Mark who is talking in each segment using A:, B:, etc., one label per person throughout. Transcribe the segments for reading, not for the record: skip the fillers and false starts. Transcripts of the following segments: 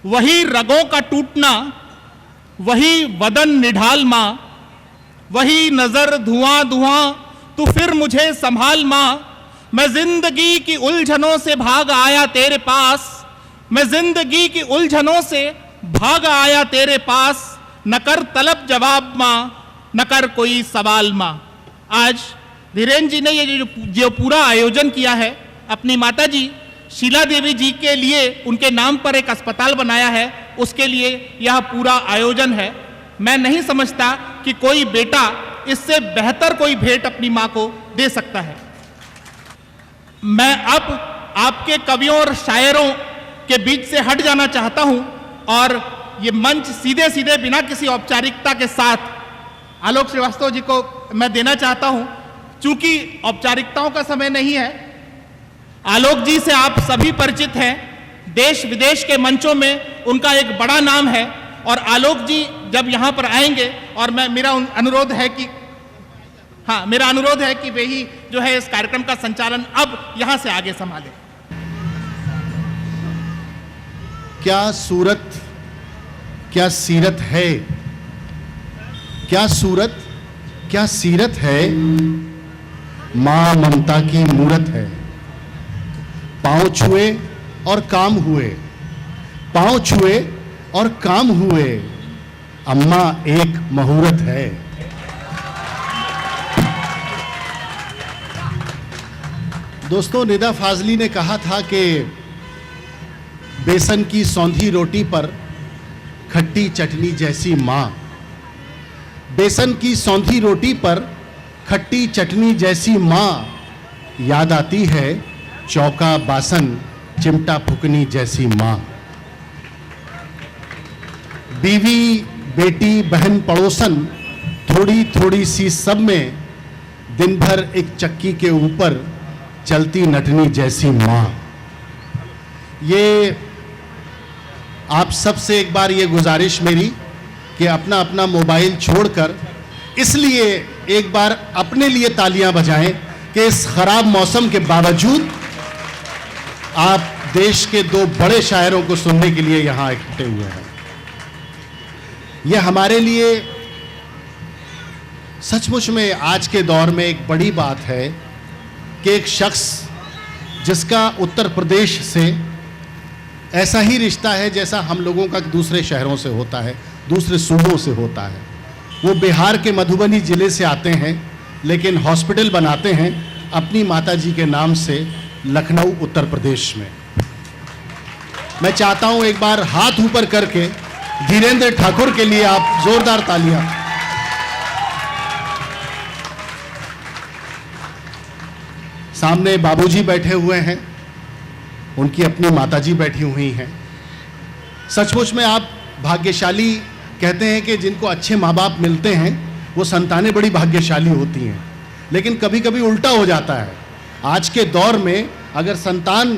A: वही रगों का टूटना, वही वदन निढाल मां, वही नजर धुआं धुआं, तू फिर मुझे संभाल मां। मैं जिंदगी की उलझनों से भाग आया तेरे पास, मैं जिंदगी की उलझनों से भाग आया तेरे पास। न कर तलब जवाब मां, न कर कोई सवाल मां। आज धीरेन्द्र जी ने ये जो पूरा आयोजन किया है, अपनी माता जी शीला देवी जी के लिए उनके नाम पर एक अस्पताल बनाया है, उसके लिए यह पूरा आयोजन है। मैं नहीं समझता कि कोई बेटा इससे बेहतर कोई भेंट अपनी मां को दे सकता है। मैं अब आपके कवियों और शायरों के बीच से हट जाना चाहता हूं और ये मंच सीधे सीधे बिना किसी औपचारिकता के साथ आलोक श्रीवास्तव जी को मैं देना चाहता हूं। चूंकि औपचारिकताओं का समय नहीं है, आलोक जी से आप सभी परिचित हैं, देश विदेश के मंचों में उनका एक बड़ा नाम है और आलोक जी जब यहाँ पर आएंगे और मेरा अनुरोध है कि वे ही जो है इस कार्यक्रम का संचालन अब यहाँ से आगे संभालें।
B: क्या सूरत, क्या सीरत है, क्या सूरत, क्या सीरत है, मां ममता की मूरत है। पांव छुए और काम हुए, पांव छुए और काम हुए, अम्मा एक मुहूर्त है। दोस्तों, निदा फाजली ने कहा था कि बेसन की सौंधी रोटी पर खट्टी चटनी जैसी मां। बेसन की सौंधी रोटी पर खट्टी चटनी जैसी मां, याद आती है चौका बासन चिमटा फुकनी जैसी मां। बीवी बेटी बहन पड़ोसन थोड़ी थोड़ी सी सब में, दिन भर एक चक्की के ऊपर चलती नटनी जैसी मां। ये आप सबसे एक बार ये गुजारिश मेरी कि अपना अपना मोबाइल छोड़कर इसलिए एक बार अपने लिए तालियां बजाएं कि इस खराब मौसम के बावजूद आप देश के दो बड़े शायरों को सुनने के लिए यहां इकट्ठे हुए हैं। यह हमारे लिए सचमुच में आज के दौर में एक बड़ी बात है कि एक शख्स जिसका उत्तर प्रदेश से ऐसा ही रिश्ता है जैसा हम लोगों का दूसरे शहरों से होता है, दूसरे सूबों से होता है। वो बिहार के मधुबनी जिले से आते हैं, लेकिन हॉस्पिटल बनाते हैं अपनी माताजी के नाम से लखनऊ उत्तर प्रदेश में। मैं चाहता हूं एक बार हाथ ऊपर करके धीरेन्द्र ठाकुर के लिए आप जोरदार तालियां। सामने बाबूजी बैठे हुए हैं, उनकी अपनी माताजी बैठी हुई हैं। सचमुच में आप भाग्यशाली कहते हैं कि जिनको अच्छे माँ बाप मिलते हैं वो संतानें बड़ी भाग्यशाली होती हैं, लेकिन कभी कभी उल्टा हो जाता है। आज के दौर में अगर संतान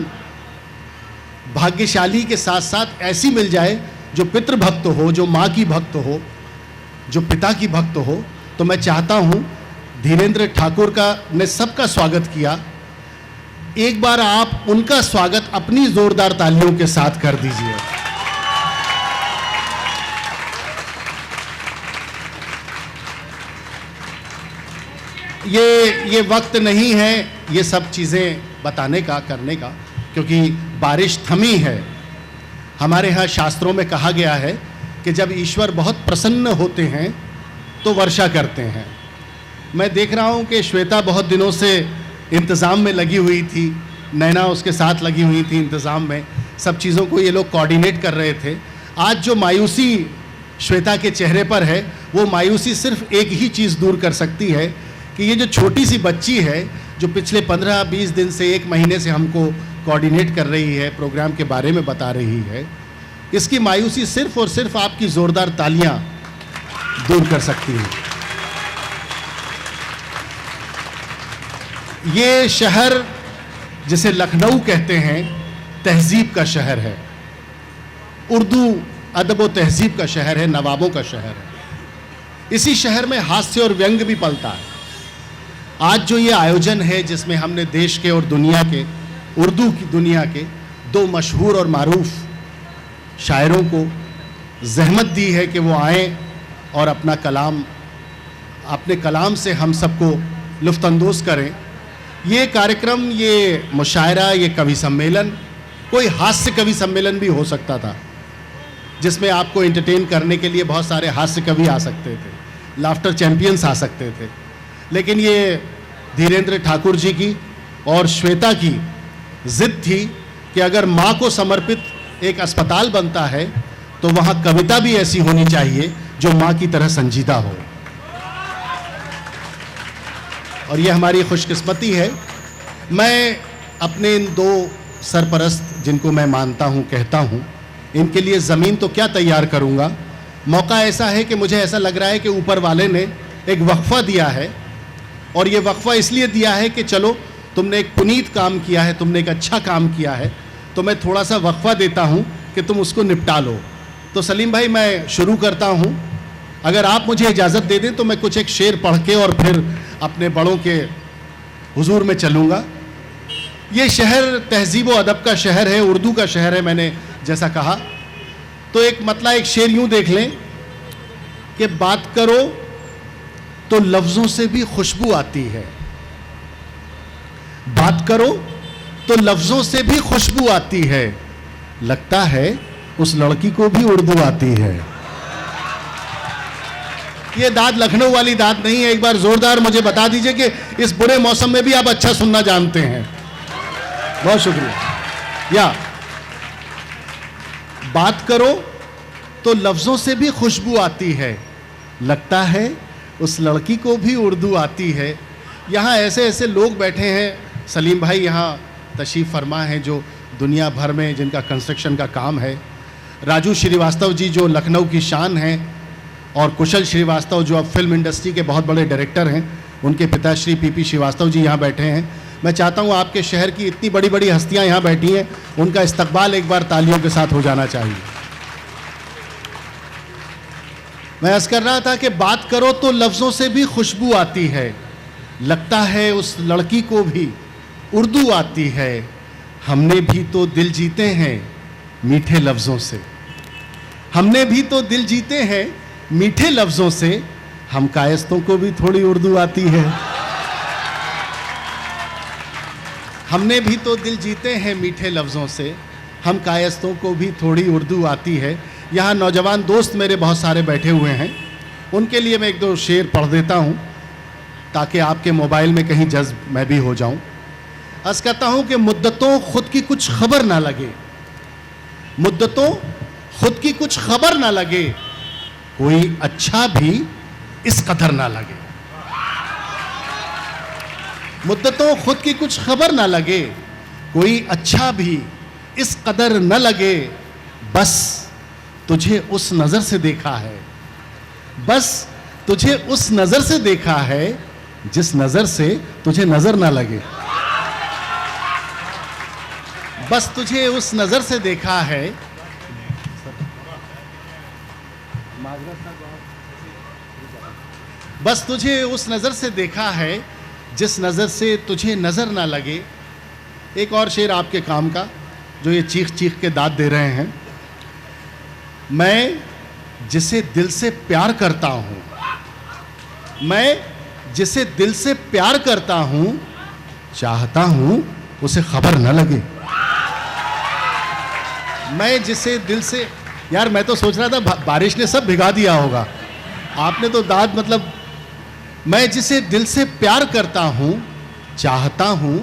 B: भाग्यशाली के साथ साथ ऐसी मिल जाए जो पितृभक्त हो, जो माँ की भक्त हो, जो पिता की भक्त हो, तो मैं चाहता हूँ धीरेन्द्र ठाकुर का ने सबका स्वागत किया, एक बार आप उनका स्वागत अपनी जोरदार तालियों के साथ कर दीजिए। ये वक्त नहीं है ये सब चीज़ें बताने का, करने का, क्योंकि बारिश थमी है। हमारे यहाँ शास्त्रों में कहा गया है कि जब ईश्वर बहुत प्रसन्न होते हैं तो वर्षा करते हैं। मैं देख रहा हूँ कि श्वेता बहुत दिनों से इंतज़ाम में लगी हुई थी, नैना उसके साथ लगी हुई थी इंतज़ाम में, सब चीज़ों को ये लोग कोऑर्डिनेट कर रहे थे। आज जो मायूसी श्वेता के चेहरे पर है, वो मायूसी सिर्फ एक ही चीज़ दूर कर सकती है कि ये जो छोटी सी बच्ची है जो पिछले 15-20 दिन से, 1 महीने से हमको कोऑर्डिनेट कर रही है, प्रोग्राम के बारे में बता रही है, इसकी मायूसी सिर्फ और सिर्फ आपकी ज़ोरदार तालियां दूर कर सकती हैं। ये शहर जिसे लखनऊ कहते हैं, तहजीब का शहर है, उर्दू अदब व तहजीब का शहर है, नवाबों का शहर है। इसी शहर में हास्य और व्यंग भी पलता है। आज जो ये आयोजन है जिसमें हमने देश के और दुनिया के, उर्दू की दुनिया के 2 मशहूर और मारूफ शायरों को ज़हमत दी है कि वो आएँ और अपना कलाम, अपने कलाम से हम सबको लुफ्तंदोज़ करें। ये कार्यक्रम, ये मुशायरा, ये कवि सम्मेलन कोई हास्य कवि सम्मेलन भी हो सकता था, जिसमें आपको एंटरटेन करने के लिए बहुत सारे हास्य कवि आ सकते थे, लाफ्टर चैंपियंस आ सकते थे। लेकिन ये धीरेन्द्र ठाकुर जी की और श्वेता की ज़िद थी कि अगर माँ को समर्पित एक अस्पताल बनता है तो वहाँ कविता भी ऐसी होनी चाहिए जो माँ की तरह संजीदा हो। और ये हमारी खुशकिस्मती है। मैं अपने इन दो सरपरस्त जिनको मैं मानता हूँ, कहता हूँ, इनके लिए ज़मीन तो क्या तैयार करूँगा। मौका ऐसा है कि मुझे ऐसा लग रहा है कि ऊपर वाले ने एक वक्फ़ा दिया है, और ये वक्फ़ा इसलिए दिया है कि चलो तुमने एक पुनीत काम किया है, तुमने एक अच्छा काम किया है, तो मैं थोड़ा सा वक्फ़ा देता हूँ कि तुम उसको निपटा लो। तो सलीम भाई, मैं शुरू करता हूँ। अगर आप मुझे इजाज़त दे दें तो मैं कुछ एक शेर पढ़ के और फिर अपने बड़ों के हुजूर में चलूँगा। ये शहर तहज़ीब व अदब का शहर है, उर्दू का शहर है, मैंने जैसा कहा। तो एक मतलब एक शेर यूँ देख लें कि बात करो तो लफ्ज़ों से भी खुशबू आती है, बात करो तो लफ्ज़ों से भी खुशबू आती है, लगता है उस लड़की को भी उर्दू आती है। ये दाद लखनऊ वाली दाद नहीं है। एक बार जोरदार मुझे बता दीजिए कि इस बुरे मौसम में भी आप अच्छा सुनना जानते हैं। बहुत शुक्रिया। या बात करो तो लफ्ज़ों से भी खुशबू आती है, लगता है उस लड़की को भी उर्दू आती है। यहाँ ऐसे ऐसे लोग बैठे हैं, सलीम भाई यहाँ तशरीफ़ फरमा हैं, जो दुनिया भर में जिनका कंस्ट्रक्शन का काम है। राजू श्रीवास्तव जी जो लखनऊ की शान हैं, और कुशल श्रीवास्तव जो अब फिल्म इंडस्ट्री के बहुत बड़े डायरेक्टर हैं, उनके पिताश्री पीपी श्रीवास्तव जी यहाँ बैठे हैं। मैं चाहता हूँ आपके शहर की इतनी बड़ी बड़ी हस्तियाँ यहाँ बैठी हैं, उनका इस्तकबाल एक बार तालियों के साथ हो जाना चाहिए। मैं अर्ज़ कर रहा था कि बात करो तो लफ्ज़ों से भी खुशबू आती है, लगता है उस लड़की को भी उर्दू आती है। हमने भी तो दिल जीते हैं मीठे लफ्ज़ों से, हमने भी तो दिल जीते हैं मीठे लफ्ज़ों से, हम कायस्तों को भी थोड़ी उर्दू आती है। हमने भी तो दिल जीते हैं मीठे लफ्ज़ों से, हम कायस्तों को भी थोड़ी उर्दू आती है। यहाँ नौजवान दोस्त मेरे बहुत सारे बैठे हुए हैं, उनके लिए मैं एक दो शेर पढ़ देता हूँ ताकि आपके मोबाइल में कहीं जज्ब मैं भी हो जाऊँ। अर्ज़ कहता हूँ कि मुद्दतों खुद की कुछ खबर ना लगे, मुद्दतों खुद की कुछ खबर ना लगे, कोई अच्छा भी इस कदर ना लगे। मुद्दतों खुद की कुछ खबर ना लगे, कोई अच्छा भी इस कदर न लगे, बस तुझे उस नज़र से देखा है, बस तुझे उस नज़र से देखा है जिस नज़र से तुझे नज़र ना लगे, बस तुझे उस नज़र से देखा है। बस तुझे उस नज़र से देखा है जिस नज़र से तुझे नज़र ना लगे। एक और शेर आपके काम का, जो ये चीख चीख के दाद दे रहे हैं। मैं जिसे दिल से प्यार करता हूँ, मैं जिसे दिल से प्यार करता हूँ, चाहता हूँ उसे खबर न लगे। मैं जिसे दिल से, यार मैं तो सोच रहा था बारिश ने सब भिगा दिया होगा, आपने तो दाद मतलब। मैं जिसे दिल से प्यार करता हूँ, चाहता हूँ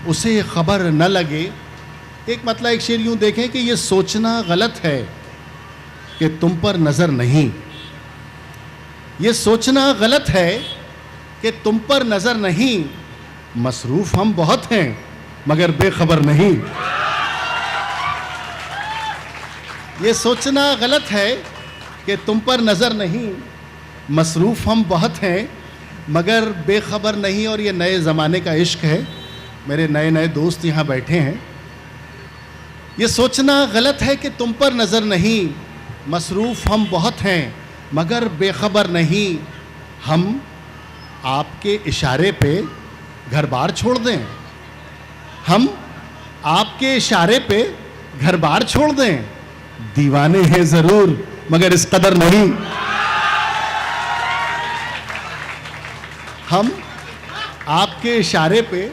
B: उसे खबर न लगे। एक मतलब एक शेर यूँ देखें कि ये सोचना गलत है कि तुम पर नज़र नहीं, ये सोचना गलत है कि तुम पर नज़र नहीं, मसरूफ़ हम बहुत हैं मगर बेखबर नहीं। ये सोचना गलत है कि तुम पर नज़र नहीं, मसरूफ़ हम बहुत हैं मगर बेखबर नहीं। और ये नए ज़माने का इश्क है, मेरे नए नए दोस्त यहाँ बैठे हैं। ये सोचना गलत है कि तुम पर नज़र नहीं, मसरूफ़ हम बहुत हैं मगर बेखबर नहीं। हम आपके इशारे पे घर बार छोड़ दें, हम आपके इशारे पे घर बार छोड़ दें, दीवाने हैं जरूर मगर इस कदर नहीं। हम आपके इशारे पे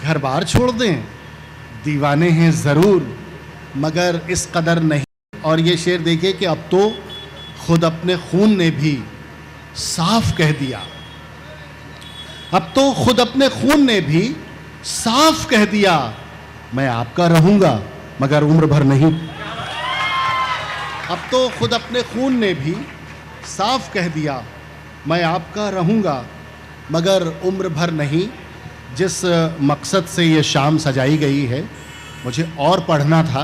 B: घर बार छोड़ दें, दीवाने हैं जरूर मगर इस कदर नहीं। और ये शेर देखिए कि अब तो खुद अपने खून ने भी साफ कह दिया, अब तो खुद अपने खून ने भी साफ कह दिया, मैं आपका रहूंगा मगर उम्र भर नहीं। अब तो खुद अपने खून ने भी साफ कह दिया, मैं आपका रहूंगा मगर उम्र भर नहीं। जिस मकसद से ये शाम सजाई गई है, मुझे और पढ़ना था,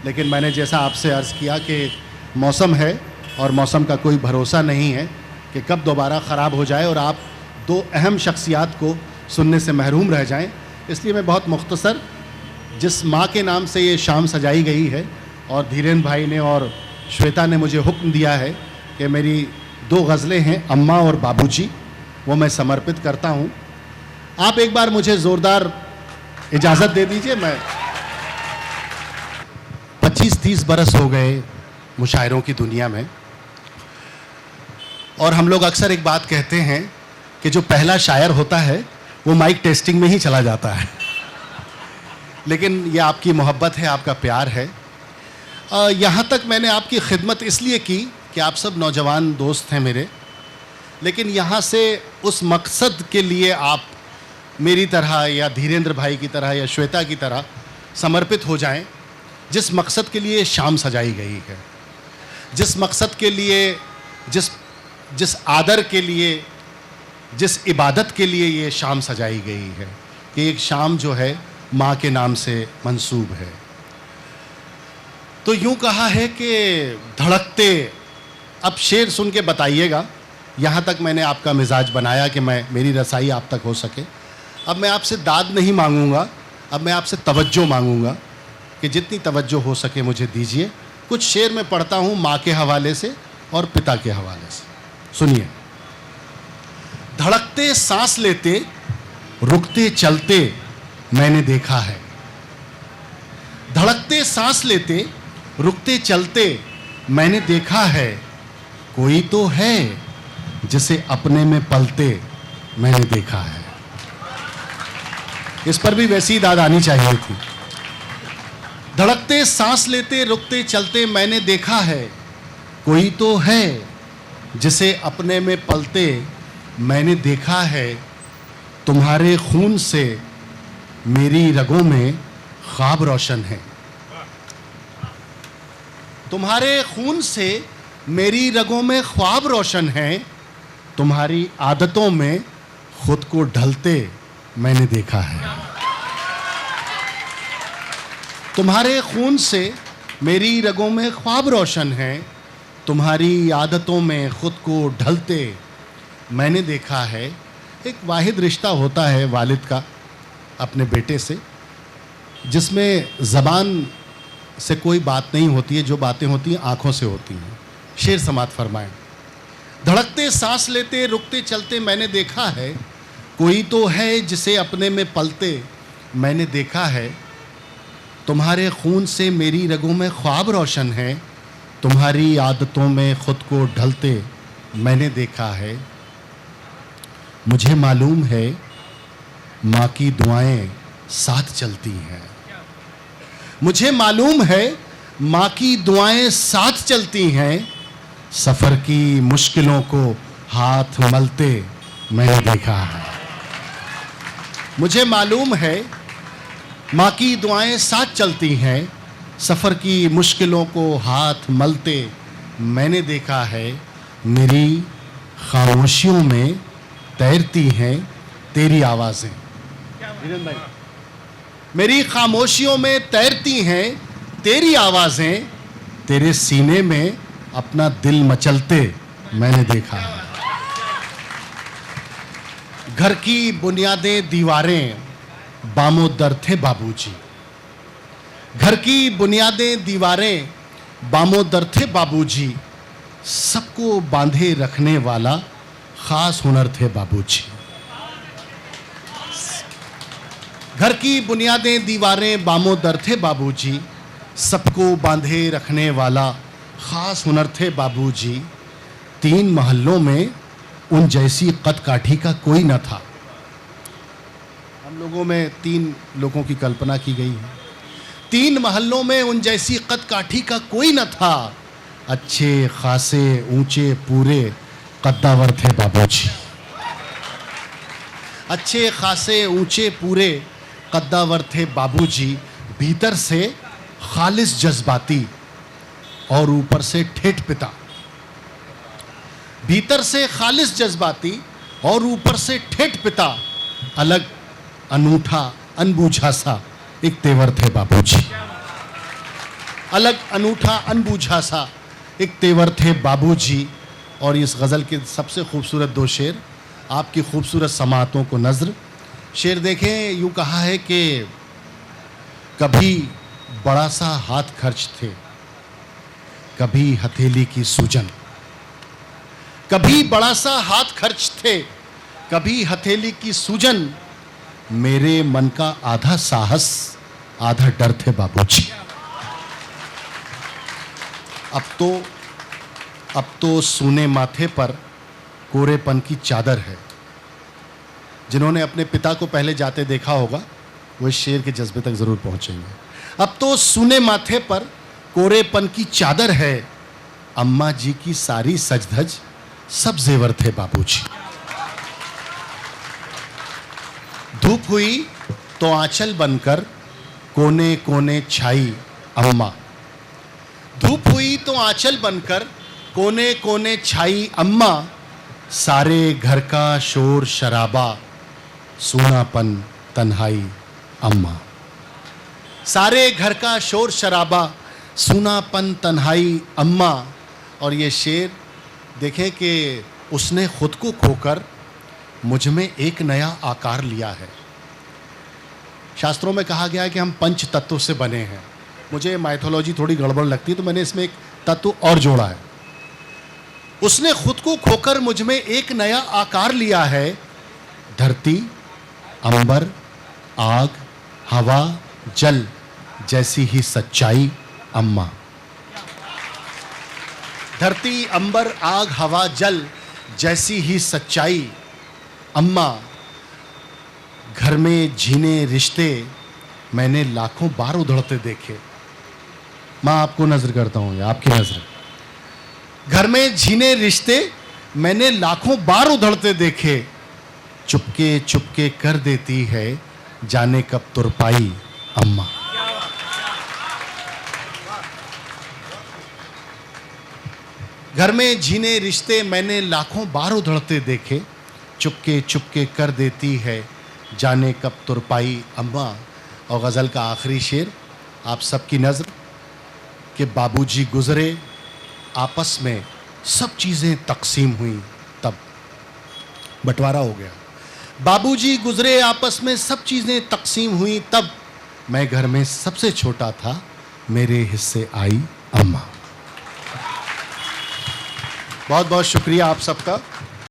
B: लेकिन मैंने जैसा आपसे अर्ज़ किया कि मौसम है और मौसम का कोई भरोसा नहीं है कि कब दोबारा ख़राब हो जाए और आप दो अहम शख्सियात को सुनने से महरूम रह जाएं। इसलिए मैं बहुत मुख्तसर, जिस माँ के नाम से ये शाम सजाई गई है और धीरेन्द्र भाई ने और श्वेता ने मुझे हुक्म दिया है कि मेरी दो गज़लें हैं अम्मा और बाबूजी, वो मैं समर्पित करता हूँ। आप एक बार मुझे ज़ोरदार इजाज़त दे दीजिए। मैं 25-30 बरस हो गए मुशायरों की दुनिया में, और हम लोग अक्सर एक बात कहते हैं कि जो पहला शायर होता है वो माइक टेस्टिंग में ही चला जाता है। लेकिन ये आपकी मोहब्बत है, आपका प्यार है। यहाँ तक मैंने आपकी खिदमत इसलिए की कि आप सब नौजवान दोस्त हैं मेरे, लेकिन यहाँ से उस मकसद के लिए आप मेरी तरह या धीरेन्द्र भाई की तरह या श्वेता की तरह समर्पित हो जाएं, जिस मकसद के लिए शाम सजाई गई है, जिस मकसद के लिए, जिस आदर के लिए, जिस इबादत के लिए ये शाम सजाई गई है, कि एक शाम जो है माँ के नाम से मंसूब है। तो यूँ कहा है कि धड़कते, अब शेर सुन के बताइएगा, यहाँ तक मैंने आपका मिजाज बनाया कि मेरी रसाई आप तक हो सके। अब मैं आपसे दाद नहीं मांगूंगा, अब मैं आपसे तवज्जो मांगूंगा कि जितनी तवज्जो हो सके मुझे दीजिए। कुछ शेर मैं पढ़ता हूँ माँ के हवाले से और पिता के हवाले से, सुनिए। धड़कते सांस लेते रुकते चलते मैंने देखा है, धड़कते सांस लेते रुकते चलते मैंने देखा है, कोई तो है जिसे अपने में पलते मैंने देखा है। इस पर भी वैसी दाद आनी चाहिए थी। धड़कते सांस लेते रुकते चलते मैंने देखा है, कोई तो है जिसे अपने में पलते मैंने देखा है, तुम्हारे खून से मेरी रगों में ख्वाब रोशन है, तुम्हारे खून से मेरी रगों में ख्वाब रोशन है, तुम्हारी आदतों में खुद को ढलते मैंने देखा है। तुम्हारे खून से मेरी रगों में ख्वाब रोशन है, तुम्हारी आदतों में खुद को ढलते मैंने देखा है। एक वाहिद रिश्ता होता है वालिद का अपने बेटे से, जिसमें ज़बान से कोई बात नहीं होती है, जो बातें होती हैं आँखों से होती हैं। शेर समात फरमाएं। धड़कते सांस लेते रुकते चलते मैंने देखा है, कोई तो है जिसे अपने में पलते मैंने देखा है, तुम्हारे खून से मेरी रगों में ख्वाब रोशन है, तुम्हारी आदतों में खुद को ढलते मैंने देखा है। मुझे मालूम है माँ की दुआएं साथ चलती हैं, मुझे मालूम है माँ की दुआएं साथ चलती हैं, सफ़र की मुश्किलों को हाथ मलते मैंने देखा है। मुझे मालूम है माँ की दुआएं साथ चलती हैं, सफ़र की मुश्किलों को हाथ मलते मैंने देखा है। मेरी खामोशियों में तैरती हैं तेरी आवाज़ें, मेरी खामोशियों में तैरती हैं तेरी आवाज़ें, तेरे सीने में अपना दिल मचलते मैंने देखा है। घर की बुनियादें दीवारें बामो दर थे बाबूजी, घर की बुनियादें दीवारें बामो दर थे बाबूजी, सबको बांधे रखने वाला खास हुनर थे बाबूजी। घर की बुनियादें दीवारें बामो दर थे बाबूजी, सबको बांधे रखने वाला खास हुनर थे बाबूजी। 3 महल्लों में उन जैसी कद काठी का कोई न था। हम लोगों में 3 लोगों की कल्पना की गई है। 3 महल्लों में उन जैसी कद काठी का कोई न था। अच्छे खासे ऊंचे पूरे कद्दावर थे बाबूजी। अच्छे खासे ऊंचे पूरे कद्दावर थे बाबूजी। भीतर से खालिस जज्बाती और ऊपर से ठेठ पिता। भीतर से खालिस जज्बाती और ऊपर से ठेठ पिता। अलग अनूठा अनबूझा सा एक तेवर थे बाबूजी। अलग अनूठा अनबूझा सा एक तेवर थे बाबूजी। और इस गज़ल के सबसे खूबसूरत 2 शेर, आपकी खूबसूरत समातों को नज़र। शेर देखें, यूँ कहा है कि कभी बड़ा सा हाथ खर्च थे, कभी हथेली की सूजन। कभी बड़ा सा हाथ खर्च थे, कभी हथेली की सूजन। मेरे मन का आधा साहस आधा डर थे बाबूजी। अब तो सूने माथे पर कोरेपन की चादर है। जिन्होंने अपने पिता को पहले जाते देखा होगा वो इस शेर के जज्बे तक जरूर पहुंचेंगे। अब तो सूने माथे पर कोरेपन की चादर है। अम्मा जी की सारी सजधज सब जेवर थे बाबूजी। धूप हुई तो आंचल बनकर कोने कोने छाई अम्मा। धूप हुई तो आंचल बनकर कोने कोने छाई अम्मा। सारे घर का शोर शराबा सूनापन तन्हाई अम्मा। सारे घर का शोर शराबा सूनापन तन्हाई अम्मा। और ये शेर देखें कि उसने खुद को खोकर मुझ में एक नया आकार लिया है। शास्त्रों में कहा गया है कि हम 5 तत्वों से बने हैं। मुझे माइथोलॉजी थोड़ी गड़बड़ लगती है तो मैंने इसमें एक तत्व और जोड़ा है। उसने खुद को खोकर मुझ में एक नया आकार लिया है। धरती, अंबर, आग, हवा, जल जैसी ही सच्चाई अम्मा। धरती, अंबर, आग, हवा, जल जैसी ही सच्चाई अम्मा। घर में झीने रिश्ते मैंने लाखों बार उधड़ते देखे। माँ आपको नजर करता हूँ, आपकी नजर। घर में झीने रिश्ते मैंने लाखों बार उधड़ते देखे। चुपके चुपके कर देती है जाने कब तुरपाई अम्मा। घर में झीने रिश्ते मैंने लाखों बार उधड़ते देखे। चुपके चुपके कर देती है जाने कब तुरपाई अम्मा। और गज़ल का आखिरी शेर आप सबकी नज़र कि बाबूजी गुजरे आपस में सब चीज़ें तकसीम हुई तब। बंटवारा हो गया। बाबूजी गुजरे आपस में सब चीज़ें तकसीम हुई तब। मैं घर में सबसे छोटा था मेरे हिस्से आई अम्मा। बहुत बहुत शुक्रिया आप सबका।